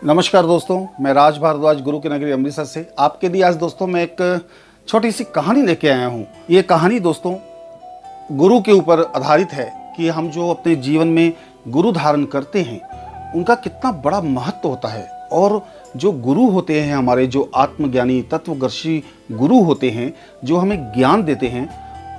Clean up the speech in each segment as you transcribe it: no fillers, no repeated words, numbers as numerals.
नमस्कार दोस्तों, मैं राज भारद्वाज गुरु की नगरी अमृतसर से आपके लिए आज दोस्तों मैं एक छोटी सी कहानी लेके आया हूँ। ये कहानी दोस्तों गुरु के ऊपर आधारित है कि हम जो अपने जीवन में गुरु धारण करते हैं उनका कितना बड़ा महत्व होता है। और जो गुरु होते हैं हमारे, जो आत्मज्ञानी तत्वदर्शी गुरु होते हैं, जो हमें ज्ञान देते हैं,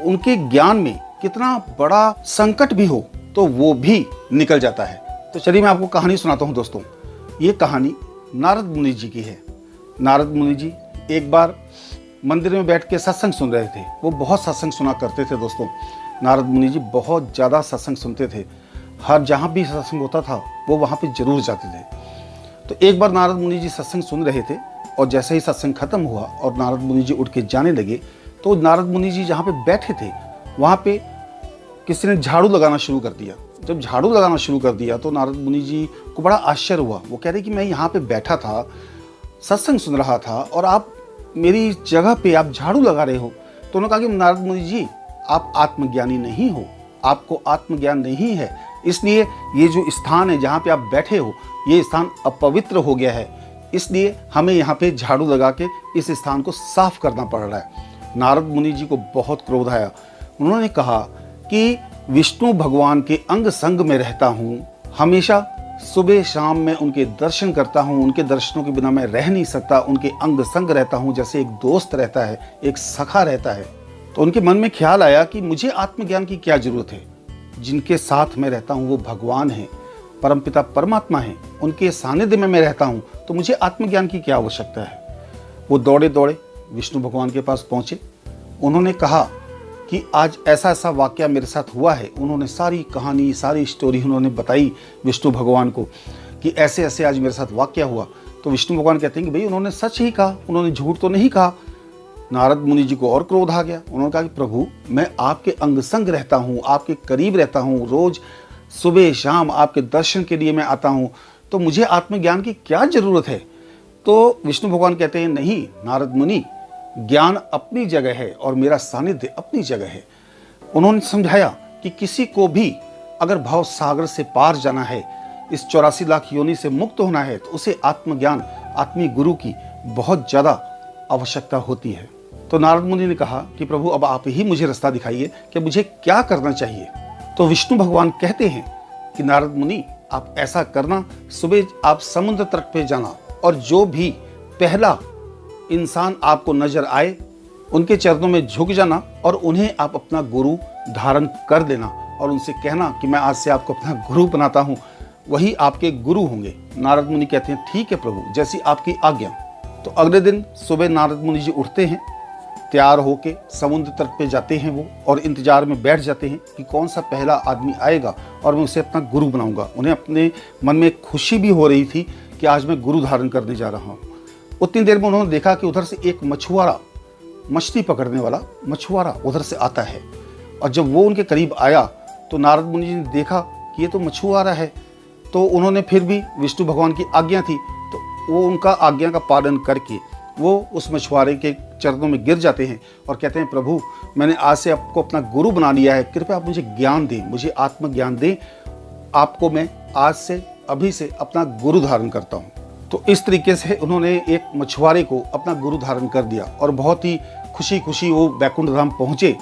उनके ज्ञान में कितना बड़ा संकट भी हो तो वो भी निकल जाता है। तो चलिए मैं आपको कहानी सुनाता हूँ दोस्तों। ये कहानी नारद मुनि जी की है। नारद मुनि जी एक बार मंदिर में बैठ के सत्संग सुन रहे थे। वो बहुत सत्संग सुना करते थे दोस्तों। नारद मुनि जी बहुत ज़्यादा सत्संग सुनते थे। हर जहाँ भी सत्संग होता था वो वहाँ पे जरूर जाते थे। तो एक बार नारद मुनि जी सत्संग सुन रहे थे और जैसे ही सत्संग खत्म हुआ और नारद मुनि जी उठ के जाने लगे तो नारद मुनि जी जहाँ पे बैठे थे वहाँ पे किसी ने झाड़ू लगाना शुरू कर दिया। जब झाड़ू लगाना शुरू कर दिया तो नारद मुनि जी को बड़ा आश्चर्य हुआ। वो कह रहे कि मैं यहाँ पे बैठा था, सत्संग सुन रहा था और आप मेरी जगह पे आप झाड़ू लगा रहे हो। तो उन्होंने कहा कि नारद मुनि जी, आप आत्मज्ञानी नहीं हो, आपको आत्मज्ञान नहीं है, इसलिए ये जो स्थान है जहाँ पे आप बैठे हो ये स्थान अपवित्र हो गया है, इसलिए हमें यहाँ पे झाड़ू लगा के इस स्थान को साफ करना पड़ रहा है। नारद मुनि जी को बहुत क्रोध आया। उन्होंने कहा कि विष्णु भगवान के अंग संग में रहता हूँ, हमेशा सुबह शाम मैं उनके दर्शन करता हूँ, उनके दर्शनों के बिना मैं रह नहीं सकता, उनके अंग संग रहता हूँ जैसे एक दोस्त रहता है, एक सखा रहता है। तो उनके मन में ख्याल आया कि मुझे आत्मज्ञान की क्या जरूरत है, जिनके साथ मैं रहता हूँ वो भगवान है, परमपिता परमात्मा है, उनके सानिध्य में मैं रहता हूँ, तो मुझे आत्मज्ञान की क्या आवश्यकता है। वो दौड़े दौड़े विष्णु भगवान के पास पहुँचे। उन्होंने कहा कि आज ऐसा ऐसा वाक़या मेरे साथ हुआ है। उन्होंने सारी कहानी, सारी स्टोरी उन्होंने बताई विष्णु भगवान को कि ऐसे ऐसे आज मेरे साथ वाक़या हुआ। तो विष्णु भगवान कहते हैं कि भाई उन्होंने सच ही कहा, उन्होंने झूठ तो नहीं कहा। नारद मुनि जी को और क्रोध आ गया। उन्होंने कहा कि प्रभु, मैं आपके अंग संग रहता हूँ, आपके करीब रहता हूँ, रोज़ सुबह शाम आपके दर्शन के लिए मैं आता हूँ, तो मुझे आत्मज्ञान की क्या ज़रूरत है। तो विष्णु भगवान कहते हैं, नहीं नारद मुनि, ज्ञान अपनी जगह है और मेरा सानिध्य अपनी जगह है। उन्होंने समझाया कि किसी को भी अगर भाव सागर से पार जाना है, इस 84 लाख योनि से मुक्त होना है, तो उसे आत्मज्ञान, आत्मीय गुरु की बहुत ज़्यादा आवश्यकता होती है। तो नारद मुनि ने कहा कि प्रभु, अब आप ही मुझे रास्ता दिखाइए कि मुझे क्या करना चाहिए। तो विष्णु भगवान कहते हैं कि नारद मुनि, आप ऐसा करना, सुबह आप समुद्र तट पे जाना और जो भी पहला इंसान आपको नजर आए उनके चरणों में झुक जाना और उन्हें आप अपना गुरु धारण कर देना और उनसे कहना कि मैं आज से आपको अपना गुरु बनाता हूँ, वही आपके गुरु होंगे। नारद मुनि कहते हैं ठीक है प्रभु, जैसी आपकी आज्ञा। तो अगले दिन सुबह नारद मुनि जी उठते हैं, तैयार होके समुद्र तट पे जाते हैं वो, और इंतजार में बैठ जाते हैं कि कौन सा पहला आदमी आएगा और मैं उसे अपना गुरु बनाऊंगा। उन्हें अपने मन में खुशी भी हो रही थी कि आज मैं गुरु धारण करने जा रहा हूँ। उतनी देर में उन्होंने देखा कि उधर से एक मछुआरा, मछली पकड़ने वाला मछुआरा उधर से आता है। और जब वो उनके करीब आया तो नारद मुनि जी ने देखा कि ये तो मछुआरा है। तो उन्होंने फिर भी, विष्णु भगवान की आज्ञा थी तो वो उनका आज्ञा का पालन करके वो उस मछुआरे के चरणों में गिर जाते हैं और कहते हैं, प्रभु, मैंने आज से आपको अपना गुरु बना लिया है, कृपया आप मुझे ज्ञान दें, मुझे आत्मज्ञान दें, आपको मैं आज से, अभी से अपना गुरु धारण करता हूँ। तो इस तरीके से उन्होंने एक मछुआरे को अपना गुरु धारण कर दिया और बहुत ही खुशी खुशी वो बैकुंठ धाम पहुँचे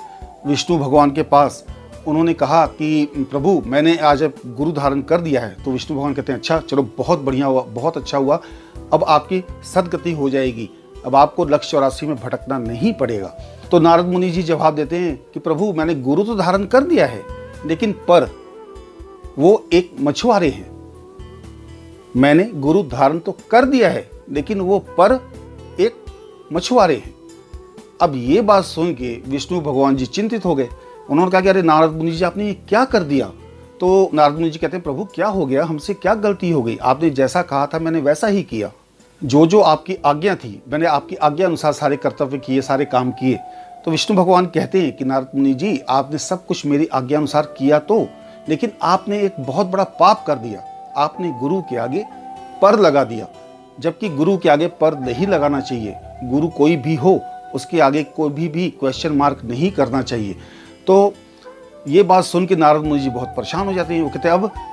विष्णु भगवान के पास। उन्होंने कहा कि प्रभु, मैंने आज गुरु धारण कर दिया है। तो विष्णु भगवान कहते हैं, अच्छा चलो, बहुत बढ़िया हुआ, बहुत अच्छा हुआ, अब आपकी सदगति हो जाएगी, अब आपको लक्ष्य 84 में भटकना नहीं पड़ेगा। तो नारद मुनि जी जवाब देते हैं कि प्रभु, मैंने गुरु तो धारण कर दिया है, लेकिन पर वो एक मछुआरे हैं। मैंने गुरु धारण तो कर दिया है लेकिन वो पर एक मछुआरे हैं। अब ये बात सुन के विष्णु भगवान जी चिंतित हो गए। उन्होंने कहा कि अरे नारद मुनि जी, आपने ये क्या कर दिया। तो नारद मुनि जी कहते हैं, प्रभु क्या हो गया, हमसे क्या गलती हो गई, आपने जैसा कहा था मैंने वैसा ही किया, जो जो आपकी आज्ञा थी मैंने आपकी आज्ञा अनुसार सारे कर्तव्य किए, सारे काम किए। तो विष्णु भगवान कहते हैं कि नारद मुनि जी, आपने सब कुछ मेरी आज्ञा अनुसार किया तो, लेकिन आपने एक बहुत बड़ा पाप कर दिया, आपने गुरु के आगे पर लगा दिया, जबकि गुरु के आगे पर नहीं लगाना चाहिए। गुरु कोई भी हो उसके आगे कोई भी क्वेश्चन मार्क नहीं करना चाहिए। तो ये बात सुन के नारद मुनि जी बहुत परेशान हो जाते हैं। वो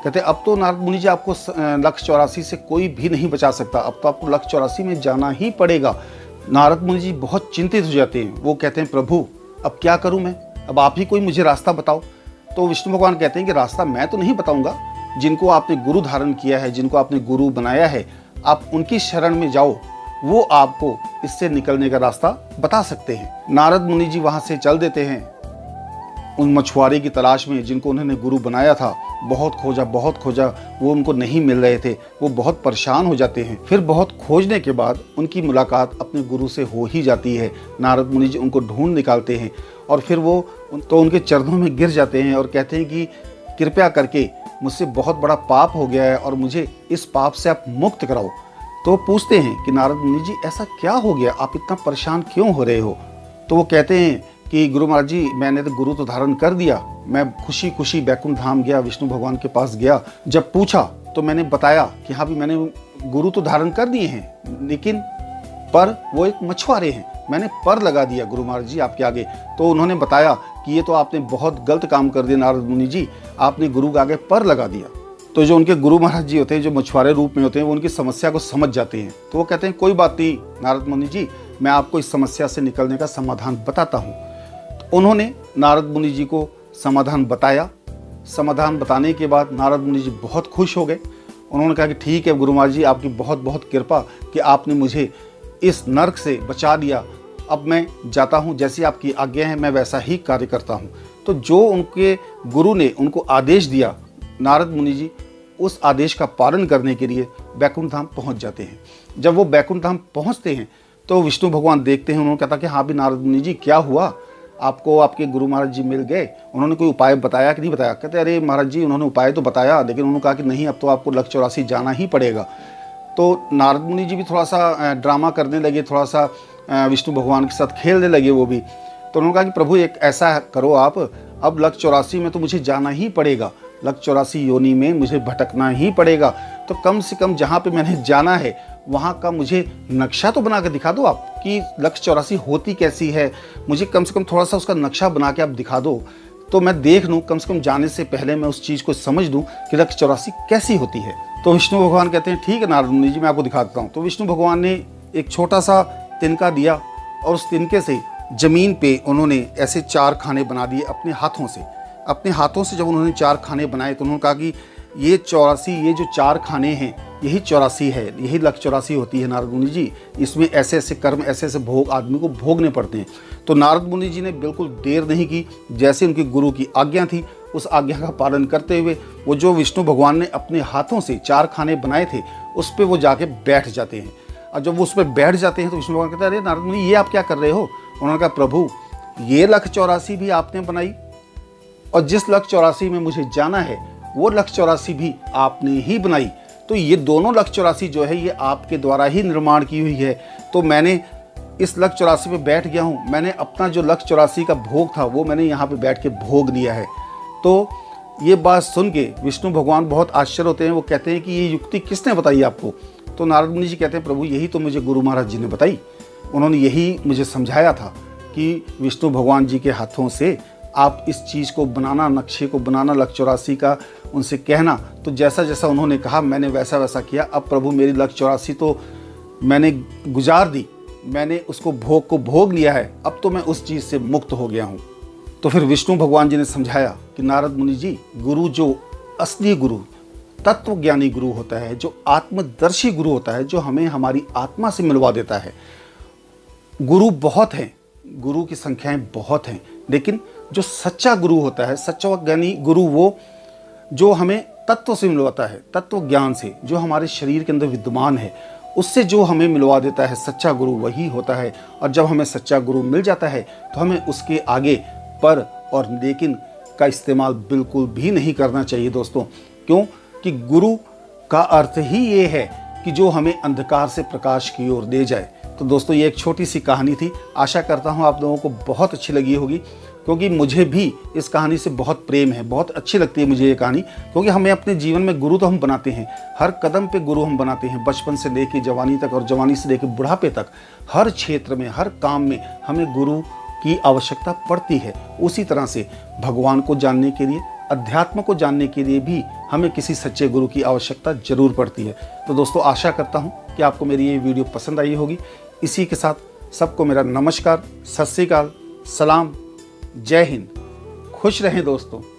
कहते अब तो नारद मुनि जी आपको लक्ष्य 84 से कोई भी नहीं बचा सकता, अब तो आपको लक्ष्य 84 में जाना ही पड़ेगा। नारद मुनि जी बहुत चिंतित हो जाते हैं। वो कहते हैं प्रभु अब क्या करूं मैं, अब आप ही कोई मुझे रास्ता बताओ। तो विष्णु भगवान कहते हैं कि रास्ता मैं तो नहीं बताऊंगा, जिनको आपने गुरु धारण किया है, जिनको आपने गुरु बनाया है, आप उनकी शरण में जाओ, वो आपको इससे निकलने का रास्ता बता सकते हैं। नारद मुनि जी वहां से चल देते हैं उन मछुआरे की तलाश में जिनको उन्होंने गुरु बनाया था। बहुत खोजा, वो उनको नहीं मिल रहे थे। वो बहुत परेशान हो जाते हैं। फिर बहुत खोजने के बाद उनकी मुलाकात अपने गुरु से हो ही जाती है। नारद मुनि जी उनको ढूंढ निकालते हैं और फिर वो तो उनके चरणों में गिर जाते हैं और कहते हैं कि कृपया करके मुझसे बहुत बड़ा पाप हो गया है और मुझे इस पाप से आप मुक्त कराओ। तो पूछते हैं कि नारद मुनि जी ऐसा क्या हो गया, आप इतना परेशान क्यों हो रहे हो। तो वो कहते हैं कि गुरु महाराज जी मैंने तो गुरु तो धारण कर दिया, मैं खुशी खुशी बैकुंठ धाम गया, विष्णु भगवान के पास गया। जब पूछा तो मैंने बताया कि हाँ भी मैंने गुरु तो धारण कर दिए हैं, लेकिन पर वो एक मछुआरे हैं, मैंने पर लगा दिया गुरु महाराज जी आपके आगे। तो उन्होंने बताया कि ये तो आपने बहुत गलत काम कर दिया नारद मुनि जी, आपने गुरु के आगे पर लगा दिया। तो जो उनके गुरु महाराज जी होते हैं, जो मछुआरे रूप में होते हैं, वो उनकी समस्या को समझ जाते हैं। तो वो कहते हैं कोई बात नहीं नारद मुनि जी, मैं आपको इस समस्या से निकलने का समाधान बताता हूँ। तो उन्होंने नारद मुनि जी को समाधान बताया। समाधान बताने के बाद नारद मुनि जी बहुत खुश हो गए। उन्होंने कहा कि ठीक है गुरु महाराज जी, आपकी बहुत बहुत कृपा कि आपने मुझे इस नरक से बचा लिया। अब मैं जाता हूँ, जैसी आपकी आज्ञा है मैं वैसा ही कार्य करता हूँ। तो जो उनके गुरु ने उनको आदेश दिया, नारद मुनि जी उस आदेश का पालन करने के लिए बैकुंठ धाम पहुँच जाते हैं। जब वो बैकुंठ धाम पहुँचते हैं तो विष्णु भगवान देखते हैं। उन्होंने कहा कि हाँ भी नारद मुनि जी क्या हुआ, आपको आपके गुरु महाराज जी मिल गए, उन्होंने कोई उपाय बताया कि नहीं बताया। कहते अरे महाराज जी उन्होंने उपाय तो बताया, लेकिन उन्होंने कहा कि नहीं अब तो आपको लक्ष्य 84 जाना ही पड़ेगा। तो नारद मुनि जी भी थोड़ा सा ड्रामा करने लगे, थोड़ा सा विष्णु भगवान के साथ खेलने लगे वो भी। तो उन्होंने कहा कि प्रभु एक ऐसा करो आप, अब लक्ष्य 84 में तो मुझे जाना ही पड़ेगा, लक्ष्य 84 योनि में मुझे भटकना ही पड़ेगा। तो कम से कम जहाँ पे मैंने जाना है वहाँ का मुझे नक्शा तो बना के दिखा दो आप कि लक्ष्य 84 होती कैसी है। मुझे कम से कम थोड़ा सा उसका नक्शा बना के आप दिखा दो तो मैं देख लूँ, कम से कम जाने से पहले मैं उस चीज़ को समझ लूँ कि लक्ष्य 84 कैसी होती है। तो विष्णु भगवान कहते हैं ठीक है नारद मुनि जी मैं आपको दिखा देता हूँ। तो विष्णु भगवान ने एक छोटा सा तिनका दिया और उस तिनके से ज़मीन पे उन्होंने ऐसे 4 खाने बना दिए अपने हाथों से। अपने हाथों से जब उन्होंने 4 खाने बनाए तो उन्होंने कहा कि ये 84, ये जो 4 खाने हैं यही 84 है, यही लक्ष्य 84 होती है नारद मुनि जी। इसमें ऐसे ऐसे कर्म, ऐसे ऐसे भोग आदमी को भोगने पड़ते हैं। तो नारद मुनि जी ने बिल्कुल देर नहीं की, जैसे उनके गुरु की आज्ञा थी उस आज्ञा का पालन करते हुए वो जो विष्णु भगवान ने अपने हाथों से 4 खाने बनाए थे उस पर वो जाके बैठ जाते हैं। और जब वो उस पर बैठ जाते हैं तो विष्णु भगवान कहते हैं अरे नारद मुनि ये आप क्या कर रहे हो। उन्होंने कहा प्रभु ये लक्ष्य 84 भी आपने बनाई और जिस लक्ष्य 84 में मुझे जाना है वो लक्ष्य 84 भी आपने ही बनाई। तो ये दोनों लक्ष्य 84 जो है ये आपके द्वारा ही निर्माण की हुई है। तो मैंने इस लक्ष्य 84 पे बैठ गया हूँ, मैंने अपना जो लक्ष्य 84 का भोग था वो मैंने यहाँ पे बैठ के भोग लिया है। तो ये बात सुन के विष्णु भगवान बहुत आश्चर्य होते हैं। वो कहते हैं कि ये युक्ति किसने बताई आपको। तो नारद मुनि जी कहते हैं प्रभु यही तो मुझे गुरु महाराज जी ने बताई, उन्होंने यही मुझे समझाया था कि विष्णु भगवान जी के हाथों से आप इस चीज़ को बनाना, नक्शे को बनाना लक्ष्य 84 का, उनसे कहना। तो जैसा जैसा उन्होंने कहा मैंने वैसा वैसा किया। अब प्रभु मेरी लक्ष्य 84 तो मैंने गुजार दी, मैंने उसको भोग को भोग लिया है, अब तो मैं उस चीज़ से मुक्त हो गया हूँ। तो फिर विष्णु भगवान जी ने समझाया कि नारद मुनि जी गुरु जो असली गुरु, तत्वज्ञानी गुरु होता है, जो आत्मदर्शी गुरु होता है, जो हमें हमारी आत्मा से मिलवा देता है। गुरु बहुत हैं, गुरु की संख्याएं बहुत हैं, लेकिन जो सच्चा गुरु होता है, सच्चा ज्ञानी गुरु, वो जो हमें तत्व से मिलवाता है, तत्व ज्ञान से, जो हमारे शरीर के अंदर विद्यमान है उससे जो हमें मिलवा देता है, सच्चा गुरु वही होता है। और जब हमें सच्चा गुरु मिल जाता है तो हमें उसके आगे पर और लेकिन का इस्तेमाल बिल्कुल भी नहीं करना चाहिए दोस्तों। क्यों कि गुरु का अर्थ ही ये है कि जो हमें अंधकार से प्रकाश की ओर ले जाए। तो दोस्तों ये एक छोटी सी कहानी थी, आशा करता हूँ आप लोगों को बहुत अच्छी लगी होगी, क्योंकि मुझे भी इस कहानी से बहुत प्रेम है, बहुत अच्छी लगती है मुझे ये कहानी। क्योंकि हमें अपने जीवन में गुरु तो हम बनाते हैं, हर कदम पे गुरु हम बनाते हैं, बचपन से लेकर जवानी तक और जवानी से लेकर बुढ़ापे तक, हर क्षेत्र में, हर काम में हमें गुरु की आवश्यकता पड़ती है, उसी तरह से भगवान को जानने के लिए, अध्यात्म को जानने के लिए भी हमें किसी सच्चे गुरु की आवश्यकता जरूर पड़ती है। तो दोस्तों, आशा करता हूँ कि आपको मेरी ये वीडियो पसंद आई होगी। इसी के साथ सबको मेरा नमस्कार, सत श्री अकाल, सलाम, जय हिंद। खुश रहें दोस्तों।